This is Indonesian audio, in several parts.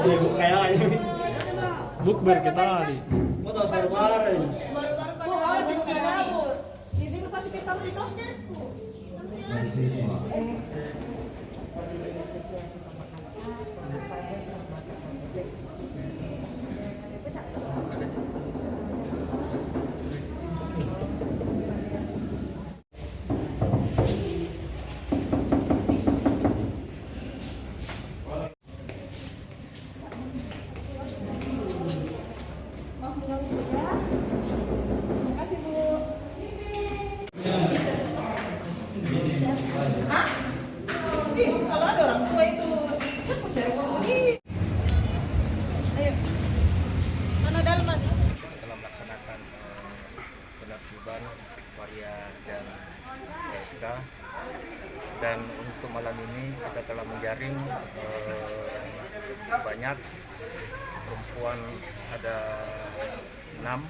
Sibuk kayaknya. Bukber kita tadi. Mau tahu baru-baru. Bu, awal di sini bu. Di sini pasti kita itu. Kalau ada orang tua itu kan mau cari uang lagi. Ayo, mana dalaman? Telah melaksanakan penertiban waria dan PSK, dan untuk malam ini kita telah menjaring sebanyak perempuan ada 6,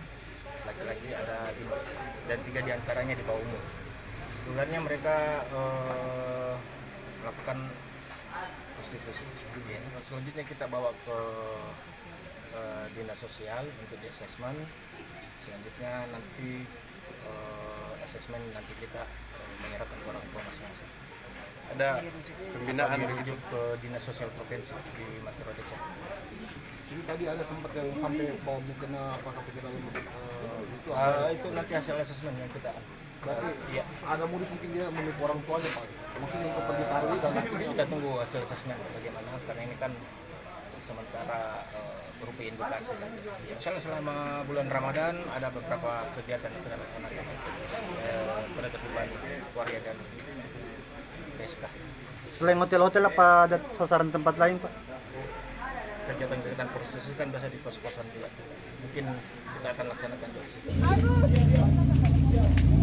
laki-laki ada 5, dan 3 diantaranya di bawah umur. Sebenarnya mereka melakukan prostitusi. Selanjutnya kita bawa ke dinas sosial untuk di asesmen. Selanjutnya nanti asesmen nanti kita menyerahkan ke orang tua masing-masing. Ada pembinaan dirujuk ke dinas sosial provinsi di Matero Desa. Jadi tadi ada sempat yang sampai bawa bukena apa sampai kita itu Itu nanti hasil asesmen yang kita. berarti Iya. ada modus mungkin dia menipu orang tuanya Pak. Maksudnya untuk pergi taruh dan Nanti kita tunggu hasil asesmen bagaimana, karena ini kan sementara berupa indikasi. Misalnya selama bulan Ramadan ada beberapa kegiatan yang kita laksanakan pada tertiban waria dan PSK. Selain hotel-hotel apa ada sasaran tempat lain Pak? Kegiatan-kegiatan prostitusi kan biasa di kos-kosan juga. Mungkin kita akan laksanakan di situ. Aduh.